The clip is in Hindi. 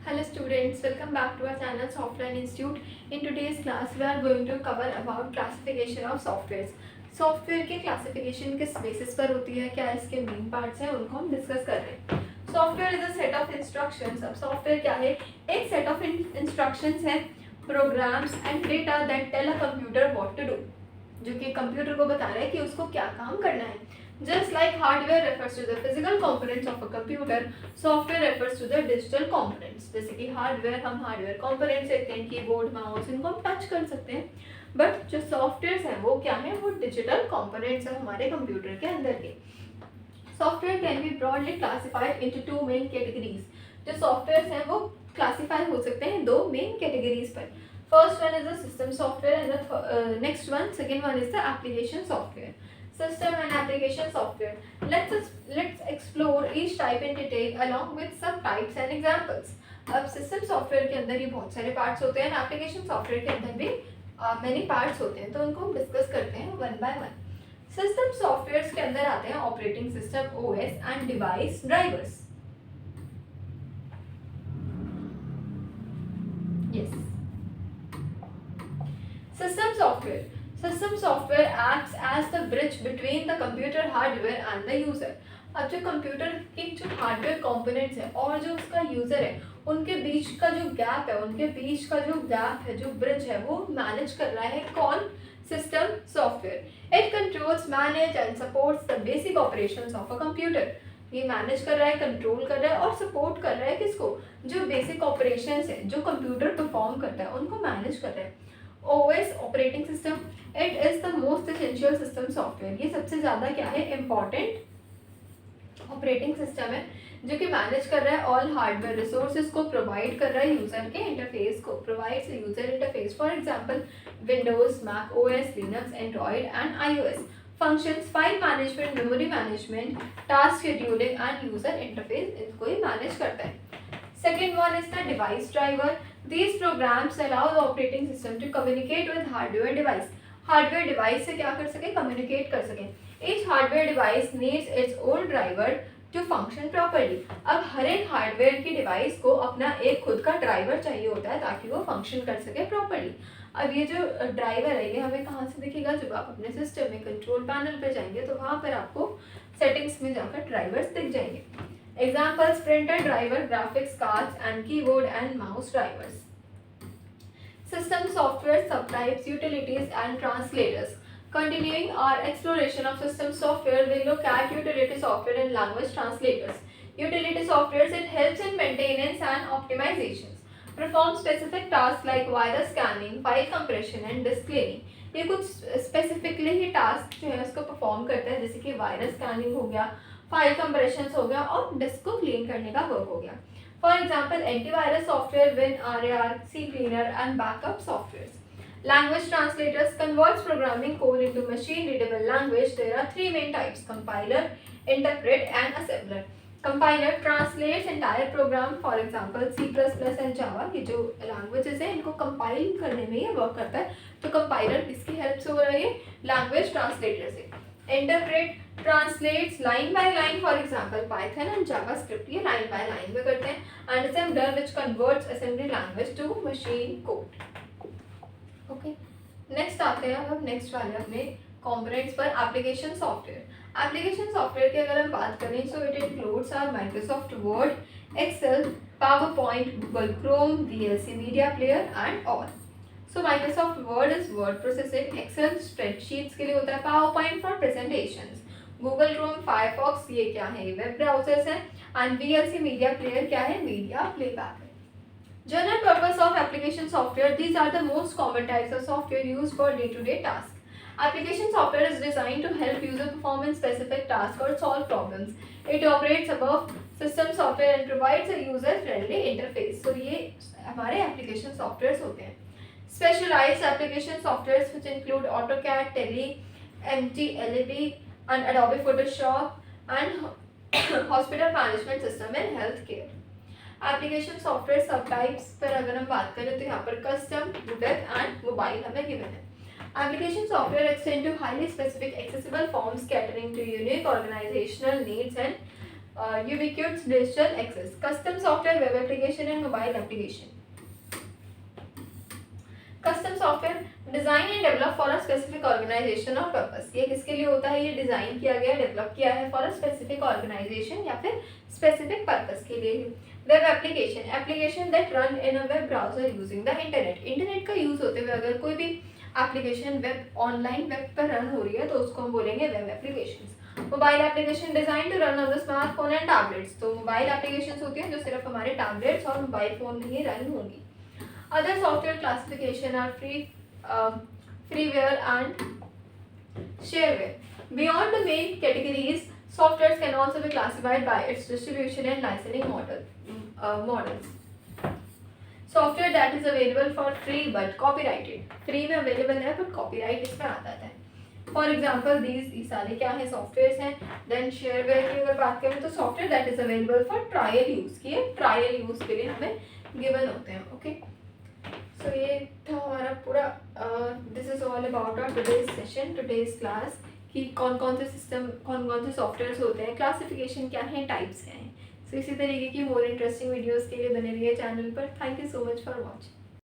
Hello students, welcome back to our channel Software Institute. In today's class, we are going to cover about classification of softwares. Software के क्लासिफिकेशन किस बेसिस पर होती है, क्या इसके मेन पार्ट्स हैं, उनको हम डिस्कस कर रहे हैं. Software is a set of instructions. अब सॉफ्टवेयर क्या है? एक सेट ऑफ इंस्ट्रक्शंस है, programs and data that tell a computer what to do, जो कि कंप्यूटर को बता रहा है कि उसको क्या काम करना है. Just like hardware refers to the physical components of a computer, software refers to the digital components. जैसे कि hardware, हम hardware components देखते हैं, कीबोर्ड, माउस, इनको हम टच कर सकते हैं. बट जो सॉफ्टवेयर हैं वो क्या है? वो डिजिटल कंपोनेंट्स हैं हमारे कंप्यूटर के अंदर के. Software can be broadly classified into two main categories. जो सॉफ्टवेयर हैं वो क्लासिफाई हो सकते हैं दो मेन कैटेगरीज पर. First one is the system software and the next one, second one is the application software. System and application software. Let's explore each type in detail along with some types and examples. अब सिस्टम सॉफ्टवेयर के अंदर ही बहुत सारे पार्ट्स होते हैं, एप्लीकेशन सॉफ्टवेयर के अंदर भी मैनी पार्ट्स होते हैं, तो उनको हम डिस्कस करते हैं one by one. System software के अंदर आते हैं operating system, OS and device drivers. Yes, system software. System software acts as the bridge between the computer hardware and the user. अब जो कंप्यूटर की जो हार्डवेयर कंपोनेंट्स है और जो उसका यूजर है, उनके बीच का जो गैप है, उनके बीच का जो गैप है, जो ब्रिज है, वो मैनेज कर रहा है कौन? System software. It controls, manage and supports the basic operations of a computer. ये मैनेज कर रहा है, कंट्रोल कर रहा है और सपोर्ट कर रहा है किसको? जो बेसिक ऑपरेशंस है, जो कंप्यूटर परफॉर्म करता है, उनको मैनेज कर रहा है. OS operating system, it is the most essential system software. ये सबसे ज्यादा क्या है? इम्पॉर्टेंट ऑपरेटिंग सिस्टम है जो कि मैनेज कर रहा है ऑल हार्डवेयर रिसोर्सेज को, प्रोवाइड कर रहा है यूजर के इंटरफेस को, provides user interface. For example Windows, Mac OS, Linux, Android and iOS. Functions, file management, memory management, task scheduling and user interface, इनको ही मैनेज करता है. Second one is the device driver. These programs allow the operating system to communicate with hardware device. Hardware device से क्या कर सके? Communicate कर सके. Each hardware device needs its own driver to function properly. अब हर एक हार्डवेयर की डिवाइस को अपना एक खुद का ड्राइवर चाहिए होता है ताकि वो फंक्शन कर सके प्रॉपरली. अब ये जो ड्राइवर है ये हमें कहाँ से दिखेगा? जब आप अपने सिस्टम में कंट्रोल पैनल पे जाएंगे तो वहाँ पर आपको सेटिंग्स में जाकर ड्राइवर्स दिख जाएंगे. Examples: printer driver, graphics cards, and keyboard and mouse drivers. System software subtypes, utilities, and translators. Continuing our exploration of system software, we look at utility software and language translators. Utility software, it helps in maintenance and optimizations. Perform specific tasks like virus scanning, file compression, and disk cleaning. ये कुछ स्पेसिफिकली ही टास्क जो है उसको परफॉर्म करता है, जैसे कि वायरस स्कैनिंग हो गया, फाइल कंप्रेशन हो गया और डिस्क को क्लीन करने का वर्क हो गया. For example antivirus software, WinRAR, CCleaner and backup software. Language translators converts programming code into machine readable language. There are three main types: compiler, interpret and assembler. Compiler translates entire program, for example C++ and Java. ये जो लैंग्वेजेस है इनको कंपाइल करने में ये वर्क करता है. तो कंपाइलर किसकी हेल्प से हो रहा है? लैंग्वेज ट्रांसलेटर से. Interpret translates line by line, for example Python and JavaScript, ये लाइन बाय लाइन में करते हैं. And assembler which converts assembly language to machine code. Okay, next आते हैं अब नेक्स्ट वाले अपने कंपोनेंट्स पर. Application software. एप्लीकेशन सॉफ्टवेयर की अगर हम बात करें so it includes our Microsoft Word, Excel, PowerPoint, Google Chrome, VLC media player and all. So Microsoft Word is word processing, Excel spreadsheets के लिए होता है, PowerPoint for presentations, Google Chrome, Firefox ये क्या है? वेब ब्राउजर्स हैं. एंड VLC मीडिया प्लेयर क्या है? मीडिया प्लेबैक है. General purpose of application software. These are the most common types of software used for day-to-day tasks. Application software is designed to help user perform in specific tasks or solve problems. It operates above system software and provides a user-friendly interface. So ये हमारे application softwares होते हैं. Specialized application softwares which include AutoCAD, Tally, MTLAB, and Adobe Photoshop and hospital management system in healthcare. Application software subtypes पर अगर हम बात करें तो यहाँ पर custom, web and mobile हमें given है. Application software extend to highly specific accessible forms catering to unique organizational needs and ubiquitous digital access, custom software, web application and mobile application. Custom software design and develop for a specific organisation और पर्पस। ये किसके लिए होता है? ये डिजाइन किया गया, डेवलप किया है फॉर अ स्पेसिफिक ऑर्गेनाइजेशन या फिर स्पेसिफिक पर्पस के लिए। Web application, application that run in a web browser using the internet. Internet का यूज होते हुए अगर कोई भी एप्लीकेशन वेब ऑनलाइन वेब पर रन हो रही है तो उसको हम बोलेंगे web application. Mobile application design to run on the smartphone and tablets. तो मोबाइल एप्लीकेशन होती हैं जो सिर्फ हमारे टैबलेट्स और मोबाइल फोन में ही रन होंगी। Other software classification are freeware and shareware. Beyond the main categories, softwares can also be classified by its distribution and licensing models. Software that is available for free but copyrighted. Free में available है but copyright इसमें आता है. For example, these सारे क्या है? Softwares हैं. Then shareware की अगर बात करें तो software that is available for trial use की है. Trial use के लिए हमें given होते हैं. Okay. So ये था हमारा पूरा this is all about our today's session, today's class कि कौन कौन से सिस्टम, कौन कौन से सॉफ्टवेयर्स होते हैं, क्लासिफिकेशन क्या है, टाइप्स क्या हैं। सो इसी तरीके की मोर इंटरेस्टिंग वीडियोस के लिए बने रहिए चैनल पर। Thank you so much for watching.